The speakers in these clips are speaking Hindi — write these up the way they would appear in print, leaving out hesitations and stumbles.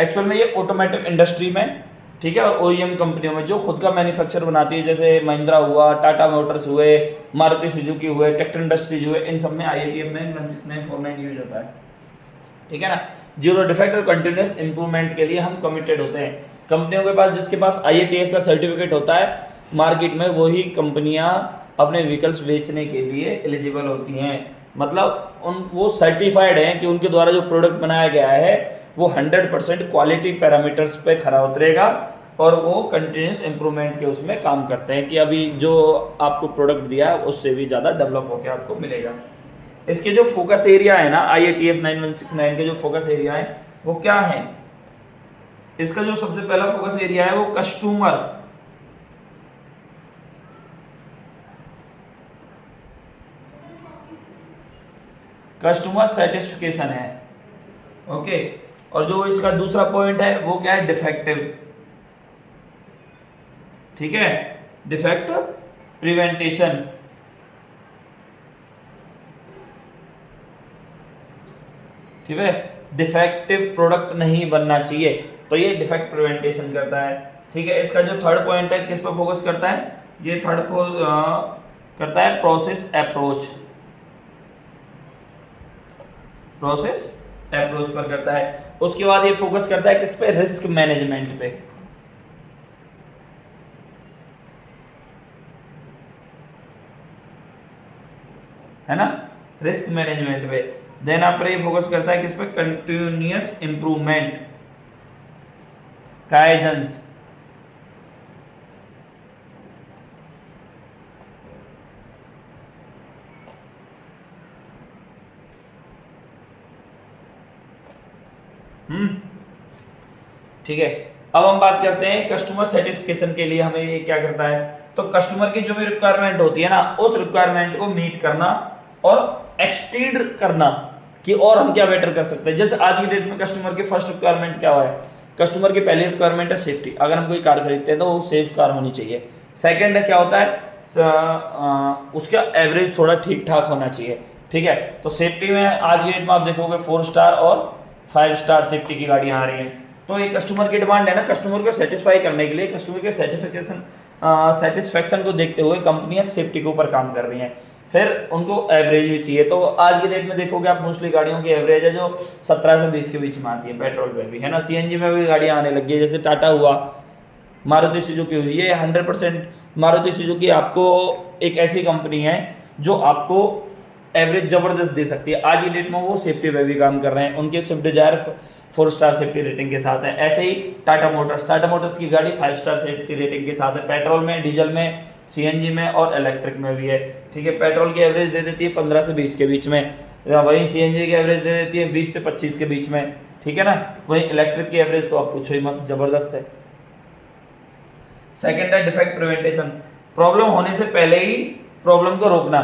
एक्चुअल में ये ऑटोमेटिव इंडस्ट्री में, ठीक है, और ओईएम कंपनियों में जो खुद का मैन्युफैक्चर बनाती है, जैसे महिंद्रा हुआ, टाटा मोटर्स हुए, मारुति सुजुकी हुए, ट्रैक्टर इंडस्ट्रीज हुए, इन सब में IATF 916949 यूज होता है, ठीक है ना। जीरो डिफेक्ट और कंटिन्यूस इंप्रूवमेंट के लिए हम कमिटेड होते हैं। कंपनियों के पास, जिसके पास IATF का सर्टिफिकेट होता है मार्केट में, वही कंपनियां अपने व्हीकल्स बेचने के लिए एलिजिबल होती हैं। मतलब वो सर्टिफाइड हैं कि उनके द्वारा जो प्रोडक्ट बनाया गया है वो 100% क्वालिटी पैरामीटर्स पे खरा उतरेगा, और वो कंटिन्यूस इंप्रूवमेंट के उसमें काम करते हैं कि अभी जो आपको प्रोडक्ट दिया है उससे भी ज़्यादा डेवलप होकर आपको मिलेगा। इसके जो फोकस एरिया है ना, IATF 9169 के जो फोकस एरिया है वो क्या है? इसका जो सबसे पहला फोकस एरिया है वो कस्टमर सेटिस्फिकेशन है, ओके। और जो इसका दूसरा पॉइंट है वो क्या है? डिफेक्टिव, ठीक है, डिफेक्ट प्रिवेंटेशन, ठीक है, डिफेक्टिव प्रोडक्ट नहीं बनना चाहिए, तो ये डिफेक्ट प्रिवेंटेशन करता है, ठीक है। इसका जो थर्ड पॉइंट है किस पर फोकस करता है? ये थर्ड करता है प्रोसेस अप्रोच, प्रोसेस अप्रोच पर करता है। उसके बाद ये फोकस करता है किस पे? रिस्क मैनेजमेंट पे, है ना, रिस्क मैनेजमेंट पे। देन आफ्टर ये फोकस करता है किस पे? कंटिन्यूअस इंप्रूवमेंट, काइजेंस, ठीक है। अब हम बात करते हैं कस्टमर सेटिस्फिकेशन के लिए हमें ये क्या करता है। तो कस्टमर की जो भी रिक्वायरमेंट होती है ना, उस रिक्वायरमेंट को मीट करना और एक्सटीड करना कि और हम क्या बेटर कर सकते हैं। जैसे आज की डेट में कस्टमर की फर्स्ट रिक्वायरमेंट क्या है? कस्टमर की पहली रिक्वायरमेंट है सेफ्टी। अगर हम कोई कार खरीदते हैं तो वो सेफ कार होनी चाहिए। सेकंड है क्या होता है? उसका एवरेज थोड़ा ठीक ठाक होना चाहिए, ठीक है। तो सेफ्टी में आज की डेट में आप देखोगे 4 स्टार और 5 स्टार सेफ्टी की गाड़ियां आ रही हैं। तो ये कस्टमर की डिमांड है ना, कस्टमर को सेटिस्फाई करने के लिए, कस्टमर के सेटिस्फेक्शन को देखते हुए कंपनियां सेफ्टी के ऊपर काम कर रही हैं। फिर उनको एवरेज भी चाहिए। तो आज की डेट में देखोगे आप मोस्टली गाड़ियों की एवरेज है जो 17 से 20 के बीच में आती है, पेट्रोल पे भी, है ना। CNG में भी गाड़ियां आने लगी है, जैसे टाटा हुआ, मारुति सुजुकी हुई। ये 100% मारुति सुजुकी आपको एक ऐसी कंपनी है जो आपको एवरेज जबरदस्त दे सकती है। आज की डेट में वो सेफ्टी पे भी काम कर रहे हैं। उनके Swift Dzire 4 star safety rating के साथ है। ऐसे ही टाटा मोटर्स की गाड़ी 5 स्टार सेफ्टी रेटिंग के साथ है। पेट्रोल में, डीजल में, CNG में और इलेक्ट्रिक में भी है, ठीक है। पेट्रोल की एवरेज दे देती है 15 से 20 के बीच में, वहीं CNG की एवरेज दे देती है 20 से 25 के बीच में, ठीक है ना। वहीं इलेक्ट्रिक की एवरेज तो आप पूछो ही मत, जबरदस्त है। सेकेंड है डिफेक्ट प्रिवेंटेशन, प्रॉब्लम होने से पहले ही प्रॉब्लम को रोकना,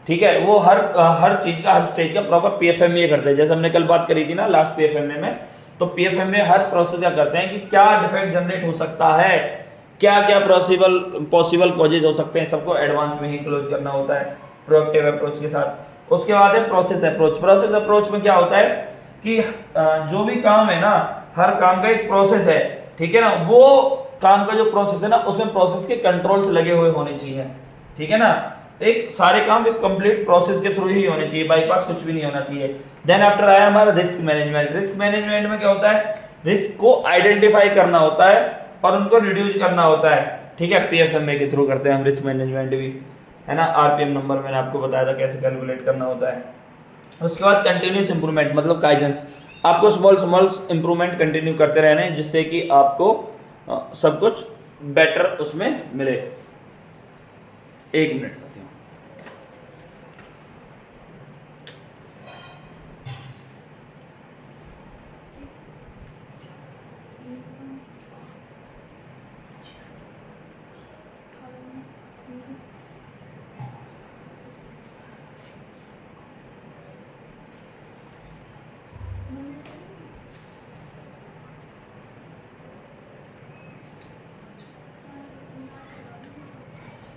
ठीक है। वो हर चीज का, हर स्टेज का प्रॉपर PFMA करते हैं। जैसे हमने कल बात करी थी ना लास्ट PFMA में, तो PFMA हर प्रोसेस का करते हैं कि क्या डिफेक्ट जनरेट हो सकता है, क्या क्या पॉसिबल कॉजेज हो सकते हैं, सबको एडवांस में ही क्लोज करना होता है प्रोएक्टिव अप्रोच के साथ। उसके बाद है प्रोसेस अप्रोच में क्या होता है कि जो भी काम है ना, हर काम का एक प्रोसेस है, ठीक है ना। वो काम का जो प्रोसेस है ना, उसमें प्रोसेस के कंट्रोल्स लगे हुए होने चाहिए, ठीक है ना। एक सारे काम एक कंप्लीट प्रोसेस के थ्रू ही होने चाहिए, बाईपास कुछ भी नहीं होना चाहिए। देन आफ्टर आया हमारा रिस्क मैनेजमेंट। रिस्क मैनेजमेंट में क्या होता है? रिस्क को आइडेंटिफाई करना होता है और उनको रिड्यूस करना होता है, ठीक है। PFMA के थ्रू करते हैं हम रिस्क मैनेजमेंट भी, है ना। RPM नंबर मैंने आपको बताया था कैसे कैलकुलेट करना होता है। उसके बाद कंटिन्यूस इंप्रूवमेंट मतलब काइजेंस, आपको स्मॉल इंप्रूवमेंट कंटिन्यू करते रहना है, जिससे कि आपको सब कुछ बेटर उसमें मिले। 1 मिनट साथियों।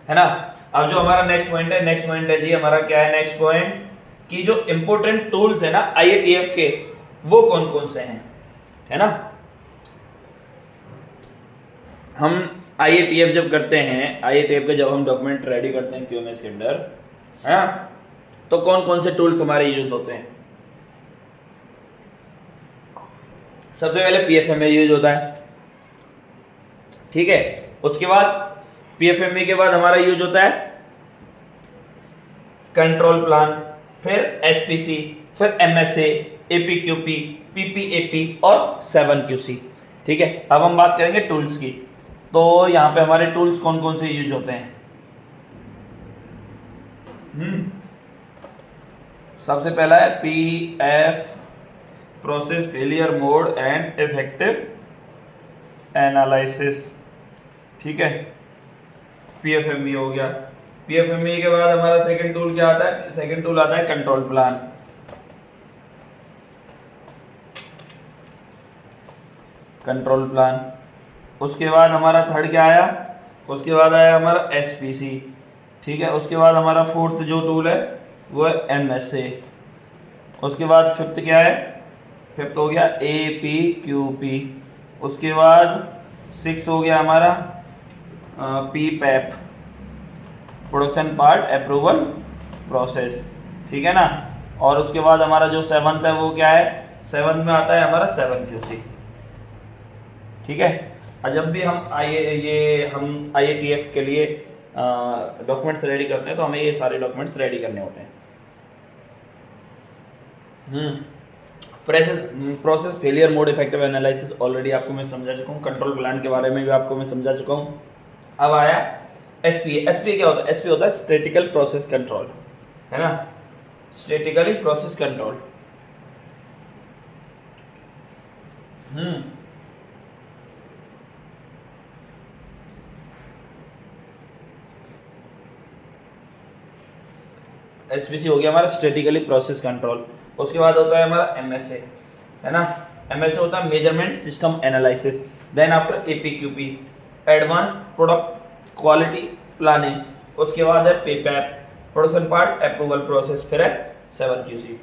है ना। अब जो हमारा नेक्स्ट पॉइंट है जी हमारा क्या है नेक्स्ट पॉइंट, कि जो इंपोर्टेंट टूल्स है ना IATF के, वो कौन कौन से हैं, है ना। हम IATF जब करते हैं, IATF का जब हम डॉक्यूमेंट रेडी करते हैं QMS के अंदर, है ना, तो कौन कौन से टूल्स हमारे यूज होते हैं? सबसे पहले PFMA यूज होता है, ठीक है। उसके बाद PFMA के बाद हमारा यूज होता है कंट्रोल प्लान, फिर SPC, फिर MSA, APQP, PPAP और 7QC, ठीक है। अब हम बात करेंगे टूल्स की। तो यहाँ पे हमारे टूल्स कौन कौन से यूज होते हैं? सबसे पहला है PF, process failure mode and effective analysis, ठीक है। PFME हो गया। PFME के बाद हमारा सेकंड टूल क्या आता है? सेकंड टूल आता है कंट्रोल प्लान। Control plan. उसके बाद हमारा थर्ड क्या आया? उसके बाद आया हमारा SPC, ठीक है। उसके बाद हमारा फोर्थ जो टूल है वो है MSA। उसके बाद फिफ्थ क्या है? फिफ्थ हो गया APQP। उसके बाद सिक्स हो गया हमारा PPAP, production part approval process, ठीक है ना। और उसके बाद हमारा जो सेवंथ है वो क्या है? सेवंथ में आता है हमारा 7QC, ठीक है। और जब भी हम IATF के लिए डॉक्यूमेंट्स रेडी करते हैं तो हमें ये सारे डॉक्यूमेंट्स रेडी करने होते हैं। Process failure mode effective analysis already आपको मैं समझा चुका हूँ। कंट्रोल प्लान के बारे में भी आपको मैं समझा चुका हूँ। अब आया SPA। SPA क्या होता है? SPA होता है स्टैटिकल प्रोसेस कंट्रोल, है ना, स्टैटिकली प्रोसेस कंट्रोल। SPC हो गया हमारा स्टैटिकली प्रोसेस कंट्रोल। उसके बाद होता है हमारा MSA, है ना। MSA होता है measurement system analysis. Then after APQP, advance product quality planning. उसके बाद है PPAP, production part approval process. फिर है 7QC।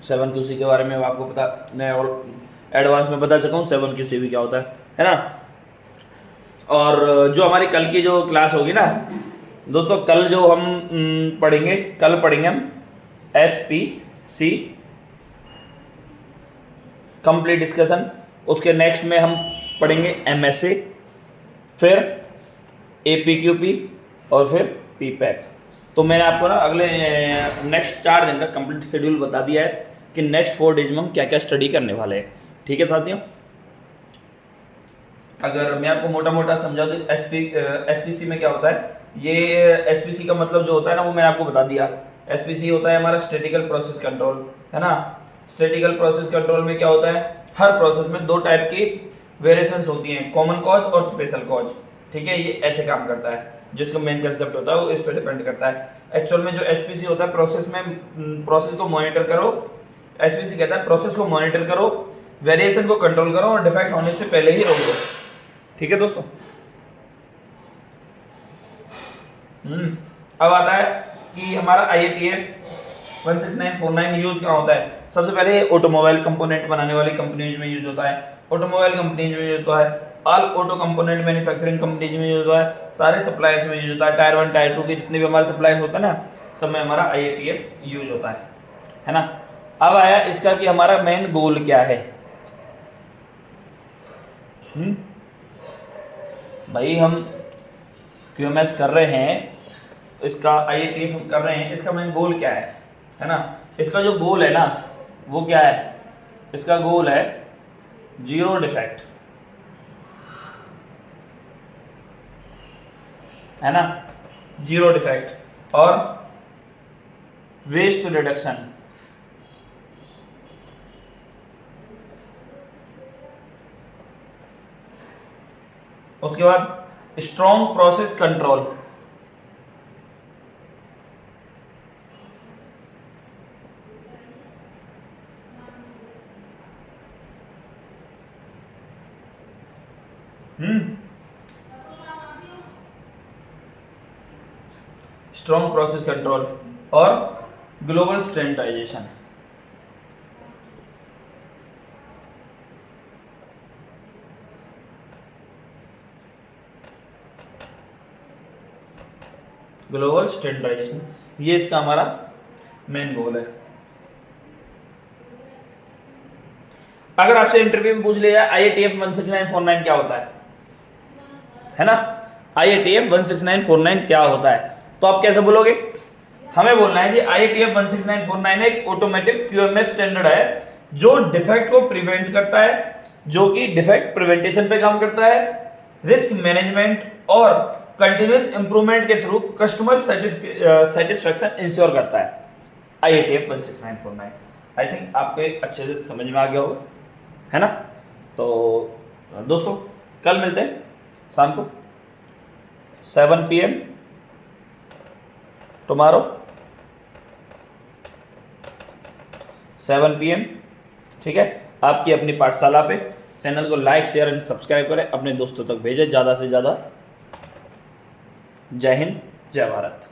सेवन QC के बारे में आपको पता, मैं और एडवांस में बता चुका हूँ 7QC भी क्या होता है ना। और जो हमारी कल की जो क्लास होगी ना दोस्तों, कल जो हम कल पढ़ेंगे हम SPC कंप्लीट डिस्कशन। उसके नेक्स्ट में हम पढ़ेंगे MSA, फिर APQP और फिर PPAP। तो मैंने आपको ना अगले नेक्स्ट 4 दिन का कंप्लीट शेड्यूल बता दिया है कि नेक्स्ट 4 डेज में हम क्या क्या स्टडी करने वाले हैं, ठीक है साथियों। अगर मैं आपको मोटा मोटा समझा दूं SPC में क्या होता है, ये SPC का मतलब जो होता है ना वो मैंने आपको बता दिया। SPC होता है हमारा स्टैटिकल प्रोसेस कंट्रोल, है ना। स्टैटिकल प्रोसेस कंट्रोल में क्या होता है? हर प्रोसेस में 2 टाइप की वेरिएशंस होती हैं, कॉमन कॉज और स्पेशल कॉज, ठीक है। ये ऐसे काम करता है, जिसका मेन कंसेप्ट होता है वो इस पर डिपेंड करता है। एक्चुअल में जो SPC होता है प्रोसेस को मॉनिटर करो। SPC कहता है प्रोसेस को मॉनिटर करो, वेरिएशन को कंट्रोल करो और डिफेक्ट होने से पहले ही रोक दो, ठीक है दोस्तों। अब आता है कि हमारा IATF 16949 यूज कहाँ होता है? सबसे पहले ऑटोमोबाइल कंपोनेंट बनाने वाली कंपनीज में यूज होता है, ऑटोमोबाइल कंपनीज में यूज होता है, all auto component manufacturing companies में यूज होता है, सारे सप्लायर्स में यूज होता है, टायर 1 टायर 2 के जितने भी हमारे सप्लायर्स होता है ना, सब में हमारा IATF यूज होता है ना। अब आया इसका कि हमारा मेन गोल क्या है। भाई हम QMS कर रहे हैं, इसका IATF हम कर रहे हैं, इसका मेन गोल क्या है ना। इसका जो गोल है ना वो क्या है? इसका गोल है 0 डिफेक्ट, है ना, 0 डिफेक्ट और वेस्ट रिडक्शन। उसके बाद strong process control, strong process control और ग्लोबल स्टैंडर्डाइजेशन। ग्लोबल स्टैंडर्डाइजेशन, ये इसका हमारा मेन गोल है। अगर आपसे इंटरव्यू में पूछ लिया IATF 16949 क्या होता है ना, IATF 16949 क्या होता है, तो आप कैसे बोलोगे? हमें बोलना है जी IATF 16949 एक ऑटोमेटिक QMS स्टैंडर्ड है जो डिफेक्ट को प्रिवेंट करता है, जो कि डिफेक्ट प्रिवेंटेशन पे काम करता है, रिस्क मैनेजमेंट और कंटिन्यूअस इंप्रूवमेंट के थ्रू कस्टमर सेटिस्फेक्शन इंश्योर करता है। IATF 16949 आई थिंक आपको अच्छे से समझ में आ गया होगा, है ना। तो दोस्तों कल मिलते हैं शाम को 7 PM टुमारो 7 PM, ठीक है। आपकी अपनी पाठशाला पे चैनल को लाइक शेयर एंड सब्सक्राइब करें, अपने दोस्तों तक भेजें ज़्यादा से ज़्यादा। जय हिंद, जय भारत।